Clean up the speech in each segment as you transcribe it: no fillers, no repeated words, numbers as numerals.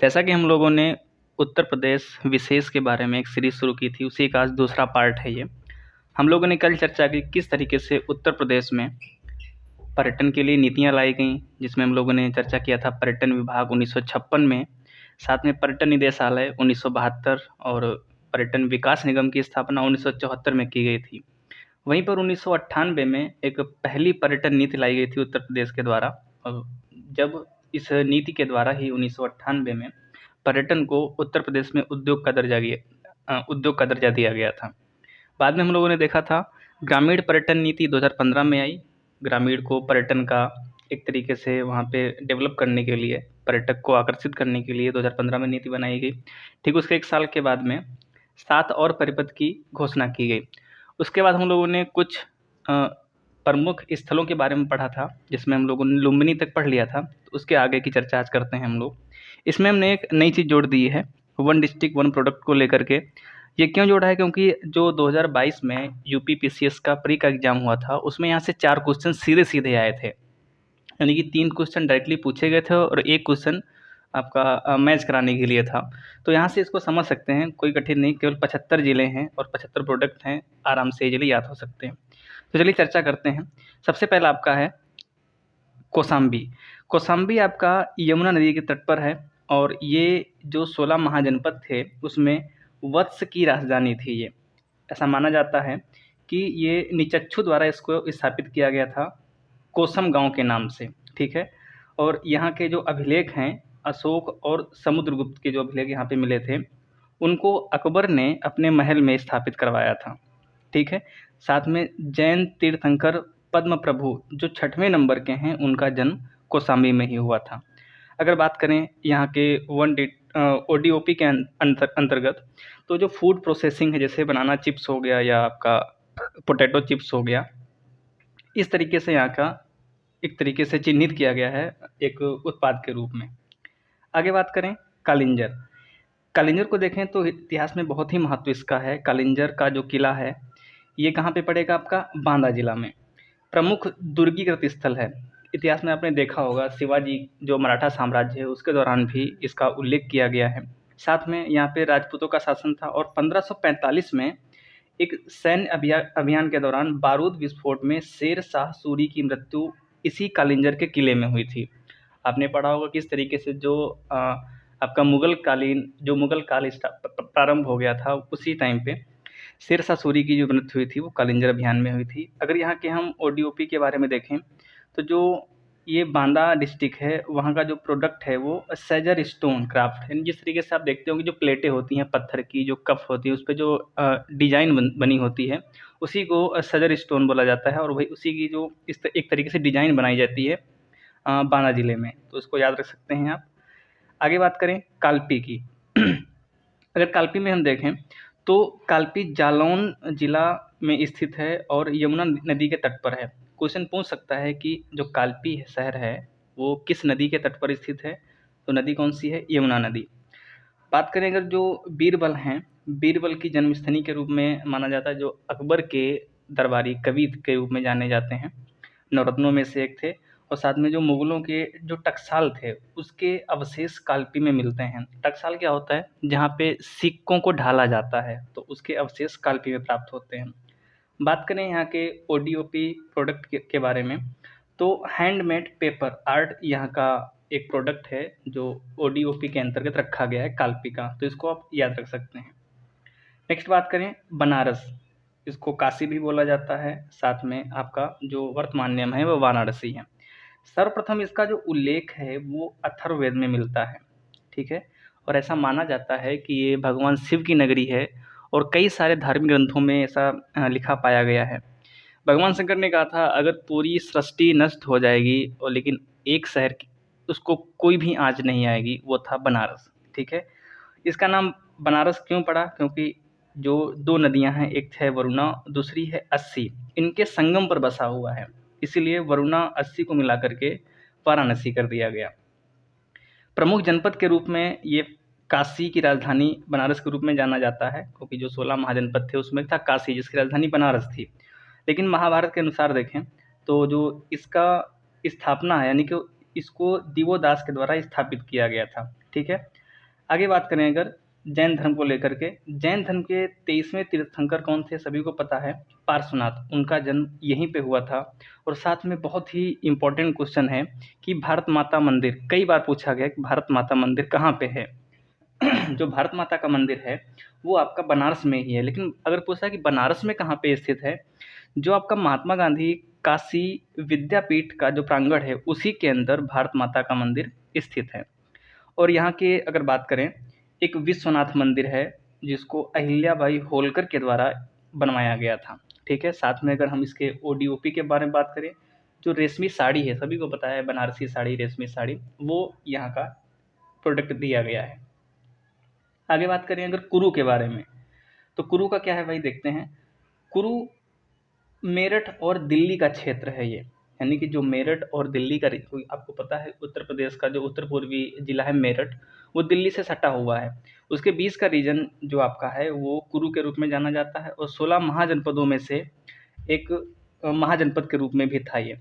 जैसा कि हम लोगों ने उत्तर प्रदेश विशेष के बारे में एक सीरीज शुरू की थी, उसी का आज दूसरा पार्ट है ये। हम लोगों ने कल चर्चा की किस तरीके से उत्तर प्रदेश में पर्यटन के लिए नीतियां लाई गई, जिसमें हम लोगों ने चर्चा किया था पर्यटन विभाग 1956 में, साथ में पर्यटन निदेशालय 1972 और पर्यटन विकास निगम की स्थापना 1974 में की गई थी। वहीं पर 1998 में एक पहली पर्यटन नीति लाई गई थी उत्तर प्रदेश के द्वारा, और जब इस नीति के द्वारा ही 1998 में पर्यटन को उत्तर प्रदेश में उद्योग का दर्जा दिया गया था। बाद में हम लोगों ने देखा था ग्रामीण पर्यटन नीति 2015 में आई। ग्रामीण को पर्यटन का एक तरीके से वहाँ पे डेवलप करने के लिए, पर्यटक को आकर्षित करने के लिए 2015 में नीति बनाई गई। ठीक उसके 1 साल के बाद में 7 और परिपथ की घोषणा की गई। उसके बाद हम लोगों ने कुछ प्रमुख स्थलों के बारे में पढ़ा था, जिसमें हम लोगों ने लुम्बिनी तक पढ़ लिया था। तो उसके आगे की चर्चा आज करते हैं हम लोग। इसमें हमने एक नई चीज़ जोड़ दी है, वन डिस्ट्रिक्ट वन प्रोडक्ट को लेकर के। ये क्यों जोड़ा है? क्योंकि जो 2022 में यूपी पीसीएस का प्री का एग्जाम हुआ था, उसमें यहाँ से 4 क्वेश्चन सीधे सीधे आए थे। यानी कि 3 क्वेश्चन डायरेक्टली पूछे गए थे और 1 क्वेश्चन आपका मैच कराने के लिए था। तो यहाँ से इसको समझ सकते हैं, कोई कठिन नहीं, केवल 75 जिले हैं और 75 प्रोडक्ट हैं, आराम से इजीली याद हो सकते हैं। तो चलिए चर्चा करते हैं। सबसे पहला आपका है कौशाम्बी। कौशाम्बी आपका यमुना नदी के तट पर है और ये जो 16 महाजनपद थे उसमें वत्स की राजधानी थी ये। ऐसा माना जाता है कि ये निचच्छू द्वारा इसको स्थापित किया गया था कोसम गांव के नाम से, ठीक है। और यहाँ के जो अभिलेख हैं, अशोक और समुद्रगुप्त के जो अभिलेख यहाँ पे मिले थे, उनको अकबर ने अपने महल में स्थापित करवाया था, ठीक है। साथ में जैन तीर्थंकर पद्म प्रभु जो 6वें नंबर के हैं, उनका जन्म कौशाम्बी में ही हुआ था। अगर बात करें यहाँ के ओडीओपी के अंतर्गत, तो जो फूड प्रोसेसिंग है, जैसे बनाना चिप्स हो गया या आपका पोटैटो चिप्स हो गया, इस तरीके से यहाँ का एक तरीके से चिन्हित किया गया है एक उत्पाद के रूप में। आगे बात करें कालिंजर। कालिंजर को देखें तो इतिहास में बहुत ही महत्व इसका है। कालिंजर का जो किला है ये कहाँ पे पड़ेगा? आपका बांदा जिला में। प्रमुख दुर्गीकृत स्थल है। इतिहास में आपने देखा होगा शिवाजी जो मराठा साम्राज्य है उसके दौरान भी इसका उल्लेख किया गया है। साथ में यहाँ पे राजपूतों का शासन था और 1545 में एक सैन्य अभियान के दौरान बारूद विस्फोट में शेर शाह सूरी की मृत्यु इसी कालिंजर के किले में हुई थी। आपने पढ़ा होगा किस तरीके से जो आपका मुगल काल प्रारंभ हो गया था, उसी टाइम पे शेर शाह सूरी की जो मृत्यु हुई थी वो कालिंजर अभियान में हुई थी। अगर यहाँ के हम ओडीओपी के बारे में देखें तो जो ये बांदा डिस्ट्रिक्ट है, वहाँ का जो प्रोडक्ट है वो सेजर स्टोन क्राफ्ट है। जिस तरीके से आप देखते होंगे जो प्लेटें होती हैं पत्थर की, जो कप होती है, उस पर जो डिजाइन बनी होती है, उसी को सेजर स्टोन बोला जाता है। और वही उसी की जो एक तरीके से डिजाइन बनाई जाती है बांदा जिले में, तो उसको याद रख सकते हैं आप। आगे बात करें कालपी की। अगर कालपी में हम देखें तो कालपी जालौन जिला में स्थित है और यमुना नदी के तट पर है। क्वेश्चन पूछ सकता है कि जो कालपी शहर है वो किस नदी के तट पर स्थित है? तो नदी कौन सी है? यमुना नदी। बात करें अगर जो बीरबल हैं, बीरबल की जन्मस्थली के रूप में माना जाता है, जो अकबर के दरबारी कवि के रूप में जाने जाते हैं, नवरत्नों में से एक थे। और साथ में जो मुगलों के जो टकसाल थे उसके अवशेष कालपी में मिलते हैं। टकसाल क्या होता है? जहाँ पे सिक्कों को ढाला जाता है, तो उसके अवशेष कालपी में प्राप्त होते हैं। बात करें यहाँ के ओडीओपी प्रोडक्ट के बारे में, तो हैंडमेड पेपर आर्ट यहाँ का एक प्रोडक्ट है जो ओडीओपी के अंतर्गत रखा गया है कालपी का, तो इसको आप याद रख सकते हैं। नेक्स्ट बात करें बनारस। इसको काशी भी बोला जाता है, साथ में आपका जो वर्तमान नाम है वो वाराणसी है। सर्वप्रथम इसका जो उल्लेख है वो अथर्ववेद में मिलता है, ठीक है। और ऐसा माना जाता है कि ये भगवान शिव की नगरी है और कई सारे धार्मिक ग्रंथों में ऐसा लिखा पाया गया है। भगवान शंकर ने कहा था अगर पूरी सृष्टि नष्ट हो जाएगी और लेकिन एक शहर की उसको कोई भी आँच नहीं आएगी, वो था बनारस, ठीक है। इसका नाम बनारस क्यों पड़ा? क्योंकि जो 2 नदियां हैं, एक है वरुणा, दूसरी है अस्सी, इनके संगम पर बसा हुआ है, इसीलिए वरुणा अस्सी को मिला करके वाराणसी कर दिया गया। प्रमुख जनपद के रूप में ये काशी की राजधानी बनारस के रूप में जाना जाता है, क्योंकि जो 16 महाजनपद थे उसमें था काशी जिसकी राजधानी बनारस थी। लेकिन महाभारत के अनुसार देखें तो जो इसका स्थापना है, यानी कि इसको दिवोदास के द्वारा स्थापित किया गया था, ठीक है। आगे बात करें अगर जैन धर्म को लेकर के, जैन धर्म के 23वें तीर्थंकर कौन थे, सभी को पता है, पार्श्वनाथ। उनका जन्म यहीं पे हुआ था। और साथ में बहुत ही इम्पोर्टेंट क्वेश्चन है कि भारत माता मंदिर, कई बार पूछा गया कि भारत माता मंदिर कहाँ पे है। जो भारत माता का मंदिर है वो आपका बनारस में ही है। लेकिन अगर पूछा कि बनारस में कहाँ पे स्थित है, जो आपका महात्मा गांधी काशी विद्यापीठ का जो प्रांगण है उसी के अंदर भारत माता का मंदिर स्थित है। और यहाँ के अगर बात करें, एक विश्वनाथ मंदिर है जिसको अहिल्याबाई होलकर के द्वारा बनवाया गया था। ठीक है, साथ में अगर हम इसके ओडीओपी के बारे में बात करें, जो रेशमी साड़ी है, सभी को पता है बनारसी साड़ी, रेशमी साड़ी, वो यहाँ का प्रोडक्ट दिया गया है। आगे बात करें अगर कुरु के बारे में, तो कुरु का क्या है भाई, देखते हैं। कुरु मेरठ और दिल्ली का क्षेत्र है ये, यानी कि जो मेरठ और दिल्ली का, आपको पता है उत्तर प्रदेश का जो उत्तर पूर्वी जिला है मेरठ, वो दिल्ली से सटा हुआ है। उसके 20 का रीजन जो आपका है वो कुरु के रूप में जाना जाता है। और 16 महाजनपदों में से एक महाजनपद के रूप में भी था ये।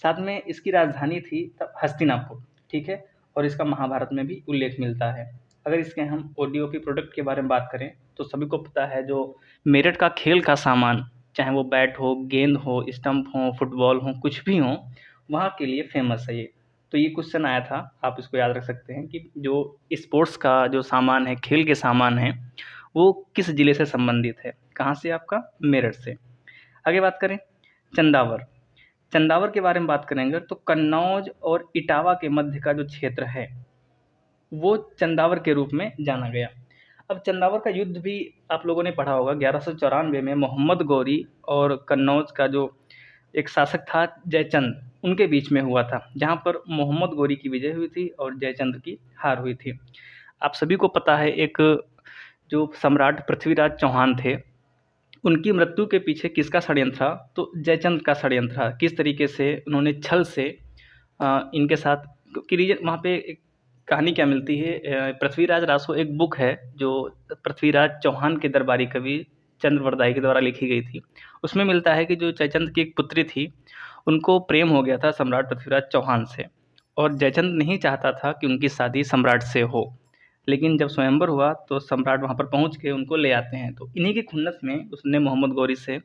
साथ में इसकी राजधानी थी तब हस्तिनापुर। ठीक है, और इसका महाभारत में भी उल्लेख मिलता है। अगर इसके हम ओडीओपी प्रोडक्ट के बारे में बात करें तो सभी को पता है जो मेरठ का खेल का सामान, चाहे वो बैट हो, गेंद हो, स्टंप हो, फुटबॉल हो, कुछ भी हो, वहाँ के लिए फेमस है ये। तो ये क्वेश्चन आया था, आप इसको याद रख सकते हैं कि जो स्पोर्ट्स का जो सामान है, खेल के सामान है, वो किस ज़िले से संबंधित है, कहाँ से, आपका मेरठ से। आगे बात करें चंदावर, चंदावर के बारे में बात करेंगे तो कन्नौज और इटावा के मध्य का जो क्षेत्र है वो चंदावर के रूप में जाना गया। अब चंदावर का युद्ध भी आप लोगों ने पढ़ा होगा, 1194 में मोहम्मद गौरी और कन्नौज का जो एक शासक था जयचंद, उनके बीच में हुआ था, जहाँ पर मोहम्मद गौरी की विजय हुई थी और जयचंद की हार हुई थी। आप सभी को पता है एक जो सम्राट पृथ्वीराज चौहान थे, उनकी मृत्यु के पीछे किसका षड्यंत्र था, तो जयचंद का षड्यंत्र था। किस तरीके से उन्होंने छल से इनके साथ कि रीजन, वहाँ पे एक कहानी क्या मिलती है, पृथ्वीराज रासो एक बुक है जो पृथ्वीराज चौहान के दरबारी कवि चंद्रवरदाई के द्वारा लिखी गई थी। उसमें मिलता है कि जो जयचंद की एक पुत्री थी, उनको प्रेम हो गया था सम्राट पृथ्वीराज चौहान से, और जयचंद नहीं चाहता था कि उनकी शादी सम्राट से हो। लेकिन जब स्वयंवर हुआ तो सम्राट वहाँ पर पहुँच के उनको ले आते हैं। तो इन्हीं की खुन्नस में उसने मोहम्मद गौरी से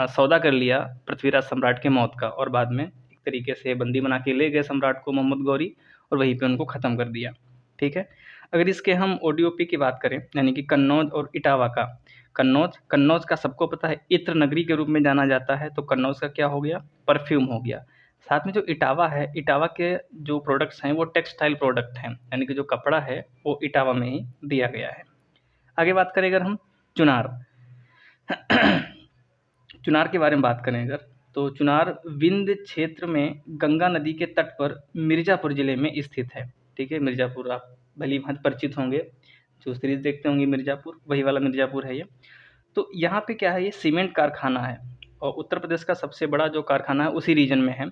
सौदा कर लिया पृथ्वीराज सम्राट के मौत का, और बाद में एक तरीके से बंदी बना के ले गए सम्राट को मोहम्मद गौरी, और वहीं पे उनको ख़त्म कर दिया। ठीक है, अगर इसके हम ओडीओपी की बात करें, यानी कि कन्नौज और इटावा का, कन्नौज का सबको पता है इत्र नगरी के रूप में जाना जाता है, तो कन्नौज का क्या हो गया, परफ्यूम हो गया। साथ में जो इटावा है, इटावा के जो प्रोडक्ट्स हैं वो टेक्सटाइल प्रोडक्ट हैं, यानी कि जो कपड़ा है वो इटावा में ही दिया गया है। आगे बात करें अगर हम चुनार चुनार के बारे में बात करें अगर, तो चुनार विंध्य क्षेत्र में गंगा नदी के तट पर मिर्ज़ापुर ज़िले में स्थित है। ठीक है, मिर्ज़ापुर आप भली-भांति परिचित होंगे, जो सीरीज़ देखते होंगे मिर्ज़ापुर, वही वाला मिर्ज़ापुर है ये। तो यहाँ पे क्या है, ये सीमेंट कारखाना है, और उत्तर प्रदेश का सबसे बड़ा जो कारखाना है उसी रीजन में है।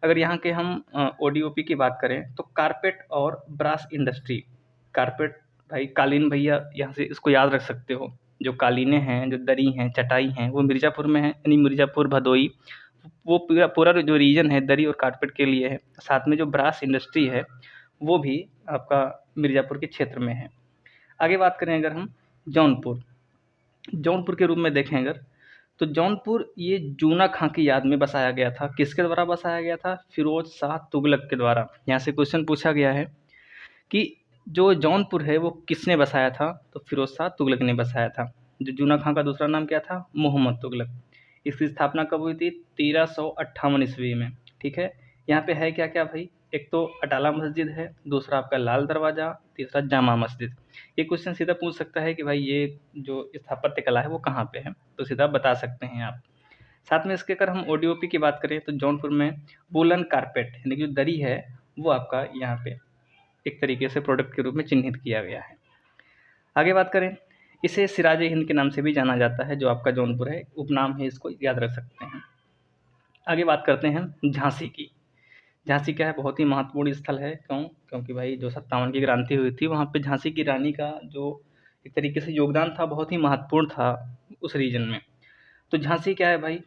अगर यहाँ के हम ओडीओपी की बात करें तो कारपेट और ब्रास इंडस्ट्री, कारपेट भाई कालीन, भैया यहाँ से इसको याद रख सकते हो। जो कालीनें हैं, जो दरी हैं, चटाई हैं, वो मिर्ज़ापुर में है, यानी मिर्ज़ापुर, भदोई, वो पूरा पूरा जो रीजन है दरी और कारपेट के लिए है। साथ में जो ब्रास इंडस्ट्री है वो भी आपका मिर्ज़ापुर के क्षेत्र में है। आगे बात करें अगर हम जौनपुर, जौनपुर के रूप में देखें अगर, तो जौनपुर ये जूना खां की याद में बसाया गया था। किसके द्वारा बसाया गया था, फिरोज शाह तुगलक के द्वारा। यहाँ से क्वेश्चन पूछा गया है कि जो जौनपुर है वो किसने बसाया था, तो फिरोज शाह तुगलक ने बसाया था। जो जूना खां का दूसरा नाम क्या था, मोहम्मद तुगलक। इसकी स्थापना कब हुई थी, 1358 ईस्वी में। ठीक है, यहाँ पे है क्या क्या भाई, एक तो अटाला मस्जिद है, दूसरा आपका लाल दरवाज़ा, तीसरा जामा मस्जिद। ये क्वेश्चन सीधा पूछ सकता है कि भाई ये जो स्थापत्य कला है वो कहाँ पे है, तो सीधा बता सकते हैं आप। साथ में इसके अगर हम ओडीओपी की बात करें तो जौनपुर में वूलन कारपेट, यानी कि जो दरी है वो आपका यहाँ पे एक तरीके से प्रोडक्ट के रूप में चिन्हित किया गया है। आगे बात करें, इसे सिराज हिंद के नाम से भी जाना जाता है, जो आपका जौनपुर है, उपनाम है, इसको याद रख सकते हैं। आगे बात करते हैं झांसी की। झांसी क्या है, बहुत ही महत्वपूर्ण स्थल है। क्यों, क्योंकि भाई जो 57 की क्रांति हुई थी वहाँ पे झांसी की रानी का जो एक तरीके से योगदान था बहुत ही महत्वपूर्ण था उस रीजन में। तो झांसी क्या है भाई,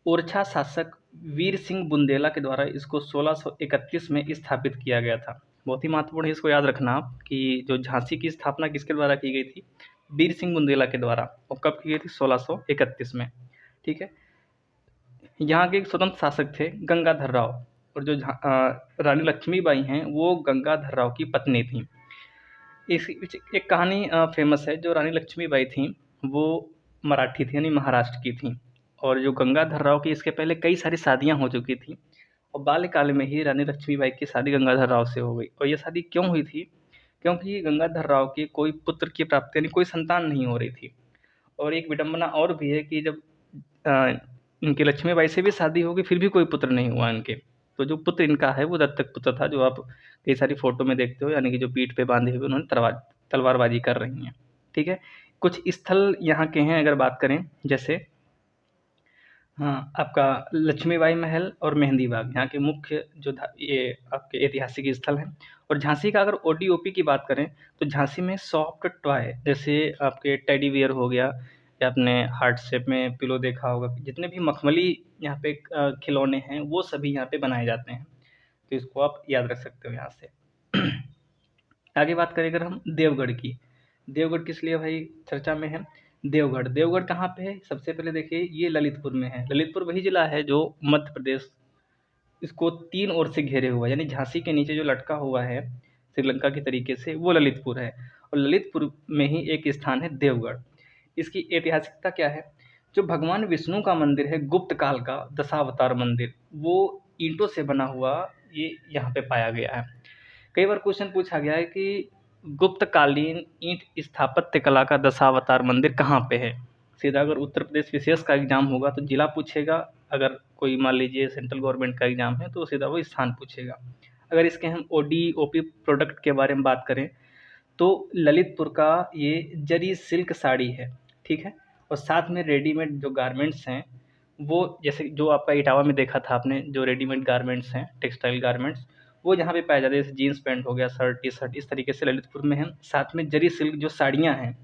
ओरछा शासक वीर सिंह बुंदेला के द्वारा इसको 1631 में स्थापित किया गया था। बहुत ही महत्वपूर्ण है, इसको याद रखना आप कि जो झांसी की स्थापना किसके द्वारा की गई थी, वीर सिंह बुंदेला के द्वारा, और कब की गई थी, 1631 में। ठीक है, यहाँ के एक स्वतंत्र शासक थे गंगाधर राव, और जो रानी लक्ष्मीबाई हैं वो गंगाधर राव की पत्नी थी। इस एक कहानी फेमस है, जो रानी लक्ष्मीबाई थी वो मराठी थी, यानी महाराष्ट्र की थी, और जो गंगाधर राव की इसके पहले कई सारी शादियाँ हो चुकी थी, और बाल्यकाल में ही रानी लक्ष्मीबाई की शादी गंगाधर राव से हो गई। और ये शादी क्यों हुई थी, क्योंकि गंगाधर राव की कोई पुत्र की प्राप्ति यानी कोई संतान नहीं हो रही थी। और एक विडंबना और भी है कि जब इनकी लक्ष्मीबाई से भी शादी हो गई फिर भी कोई पुत्र नहीं हुआ इनके, तो जो पुत्र इनका है वो दत्तक पुत्र था, जो आप कई सारी फोटो में देखते हो, यानी कि जो पीठ पे बांधे हुए उन्होंने तलवारबाजी कर रही हैं। ठीक है, कुछ स्थल यहाँ के हैं अगर बात करें, जैसे हाँ, आपका लक्ष्मीबाई महल और मेहंदी बाग यहाँ के मुख्य जो ये आपके ऐतिहासिक स्थल हैं। और झांसी का अगर ओडीओपी की बात करें तो झांसी में सॉफ्ट टॉय, जैसे आपके टेडी बियर हो गया, या आपने हार्ट शेप में पिलो देखा होगा, जितने भी मखमली यहाँ पे खिलौने हैं वो सभी यहाँ पे बनाए जाते हैं, तो इसको आप याद रख सकते हो यहाँ से। आगे बात करें अगर हम देवगढ़ की, देवगढ़ किस लिए भाई चर्चा में है, देवगढ़ कहाँ पे है, सबसे पहले देखिए ये ललितपुर में है। ललितपुर वही जिला है जो मध्य प्रदेश इसको 3 ओर से घेरे हुआ है, यानी झांसी के नीचे जो लटका हुआ है श्रीलंका के तरीके से, वो ललितपुर है। और ललितपुर में ही एक स्थान है देवगढ़। इसकी ऐतिहासिकता क्या है, जो भगवान विष्णु का मंदिर है गुप्त काल का दशावतार मंदिर, वो ईंटों से बना हुआ ये यहाँ पे पाया गया है। कई बार क्वेश्चन पूछा गया है कि गुप्तकालीन ईंट स्थापत्य कला का दशावतार मंदिर कहाँ पे है। सीधा अगर उत्तर प्रदेश विशेष का एग्जाम होगा तो जिला पूछेगा, अगर कोई मान लीजिए सेंट्रल गवर्नमेंट का एग्जाम है तो सीधा वो स्थान पूछेगा। अगर इसके हम ओडी-ओपी प्रोडक्ट के बारे में बात करें तो ललितपुर का ये जरी सिल्क साड़ी है। ठीक है, और साथ में रेडीमेड जो गारमेंट्स हैं वो, जैसे जो आपका इटावा में देखा था आपने, जो रेडीमेड गारमेंट्स हैं, टेक्सटाइल गारमेंट्स, वो जहाँ पे पाया जाता है, जैसे जीन्स पैंट हो गया, शर्ट टी शर्ट, इस तरीके से ललितपुर में है। साथ में जरी सिल्क जो साड़ियाँ हैं,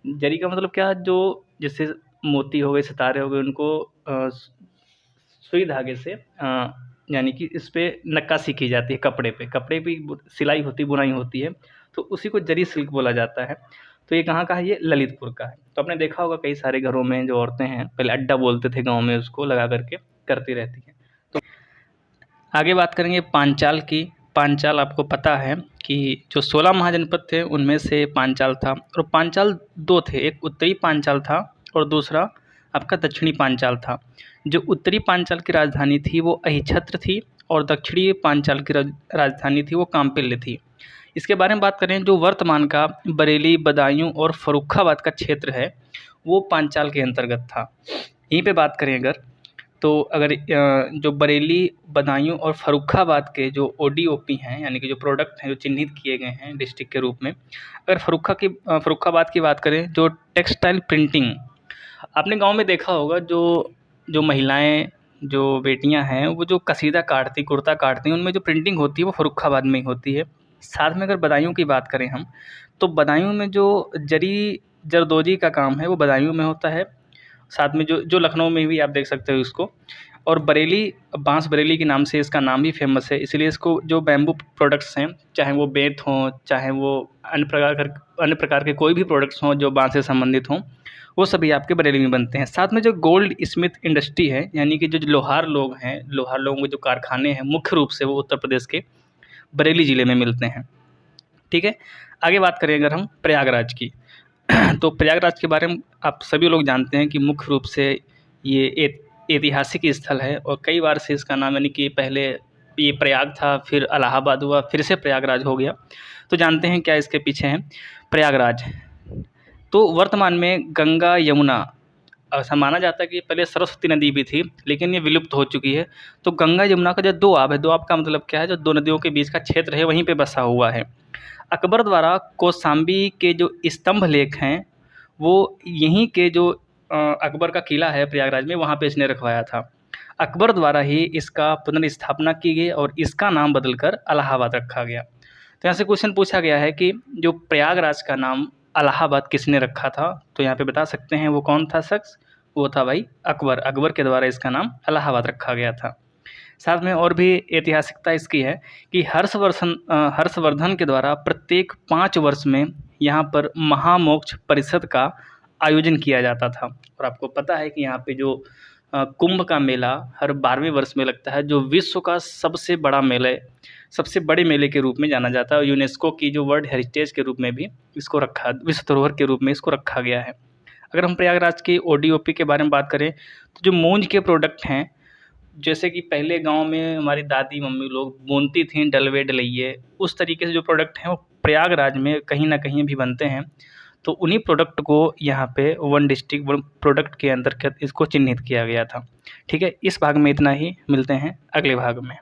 जरी का मतलब क्या, जो जैसे मोती हो गए, सितारे हो गए, उनको सुई धागे से यानी कि इस पे नक्काशी की जाती है कपड़े पे, कपड़े पे सिलाई होती, बुनाई होती है, तो उसी को जरी सिल्क बोला जाता है। तो ये कहाँ का है, ये ललितपुर का है। तो आपने देखा होगा कई सारे घरों में जो औरतें हैं, पहले अड्डा बोलते थे गाँव में, उसको लगा करके करती रहती हैं। तो आगे बात करेंगे पांचाल की। पांचाल आपको पता है कि जो 16 महाजनपद थे उनमें से पांचाल था, और पांचाल 2 थे, एक उत्तरी पांचाल था और दूसरा आपका दक्षिणी पांचाल था। जो उत्तरी पांचाल की राजधानी थी वो अहिछत्र थी, और दक्षिणी पांचाल की राजधानी थी वो काम्पिल्य थी। इसके बारे में बात करें, जो वर्तमान का बरेली, बदायूं और फर्रुखाबाद का क्षेत्र है वो पांचाल के अंतर्गत था। यहीं पे बात करें अगर, तो अगर जो बरेली, बदायूं और फर्रुखाबाद के जो ओडीओपी हैं, यानी कि जो प्रोडक्ट हैं जो चिन्हित किए गए हैं डिस्ट्रिक्ट के रूप में, अगर फर्रुखाबाद की बात करें, जो टेक्सटाइल प्रिंटिंग, आपने गांव में देखा होगा, जो जो महिलाएं, जो बेटियां हैं, वो जो कसीदा काटती, कुर्ता काटती, उनमें जो प्रिंटिंग होती है वो फर्रुखाबाद में ही होती है। साथ में अगर बदायूं की बात करें हम, तो बदायूं में जो जरदोजी का काम है वो बदायूं में होता है। साथ में जो लखनऊ में भी आप देख सकते हो इसको। और बरेली, बांस बरेली के नाम से इसका नाम भी फेमस है, इसलिए इसको जो बैम्बू प्रोडक्ट्स हैं, चाहे वो बेंत हों, चाहे वो अन्य प्रकार के कोई भी प्रोडक्ट्स हों जो बांस से संबंधित हों, वो सभी आपके बरेली में बनते हैं। साथ में जो गोल्ड स्मिथ इंडस्ट्री है, यानी कि जो लोहार लोग हैं, लोहार लोगों के जो कारखाने हैं, मुख्य रूप से वो उत्तर प्रदेश के बरेली ज़िले में मिलते हैं। ठीक है, आगे बात करें अगर हम प्रयागराज की, तो प्रयागराज के बारे में आप सभी लोग जानते हैं कि मुख्य रूप से ये ऐतिहासिक स्थल है, और कई बार से इसका नाम, यानी कि पहले ये प्रयाग था, फिर इलाहाबाद हुआ, फिर से प्रयागराज हो गया। तो जानते हैं क्या इसके पीछे है प्रयागराज। तो वर्तमान में गंगा, यमुना, ऐसा माना जाता है कि पहले सरस्वती नदी भी थी लेकिन ये विलुप्त हो चुकी है। तो गंगा यमुना का जो दोआब है, दोआब का मतलब क्या है, जो दो नदियों के बीच का क्षेत्र है वहीं पे बसा हुआ है। अकबर द्वारा कौशाम्बी के जो स्तंभ लेख हैं वो यहीं के जो अकबर का किला है प्रयागराज में, वहाँ पे इसने रखवाया था। अकबर द्वारा ही इसका पुनर्स्थापना की गई और इसका नाम बदलकर इलाहाबाद रखा गया। तो यहाँ से क्वेश्चन पूछा गया है कि जो प्रयागराज का नाम इलाहाबाद किसने रखा था, तो यहाँ पे बता सकते हैं वो कौन था शख्स, वो था भाई अकबर। अकबर के द्वारा इसका नाम इलाहाबाद रखा गया था। साथ में और भी ऐतिहासिकता इसकी है कि हर्षवर्धन के द्वारा प्रत्येक 5 वर्ष में यहाँ पर महामोक्ष परिषद का आयोजन किया जाता था। और आपको पता है कि यहाँ पे जो कुंभ का मेला हर 12वें वर्ष में लगता है, जो विश्व का सबसे बड़ा मेला है, सबसे बड़े मेले के रूप में जाना जाता है। यूनेस्को की जो वर्ल्ड हेरिटेज के रूप में भी इसको विश्व धरोहर के रूप में इसको रखा गया है। अगर हम प्रयागराज के ओडीओपी के बारे में बात करें तो जो मूंज के प्रोडक्ट हैं, जैसे कि पहले गांव में हमारी दादी मम्मी लोग बुनती थीं डलवे डलैये, उस तरीके से जो प्रोडक्ट हैं वो प्रयागराज में कहीं ना कहीं भी बनते हैं। तो उन्हीं प्रोडक्ट को यहाँ पे वन डिस्ट्रिक्ट वन प्रोडक्ट के अंतर्गत इसको चिन्हित किया गया था। ठीक है, इस भाग में इतना ही, मिलते हैं अगले भाग में।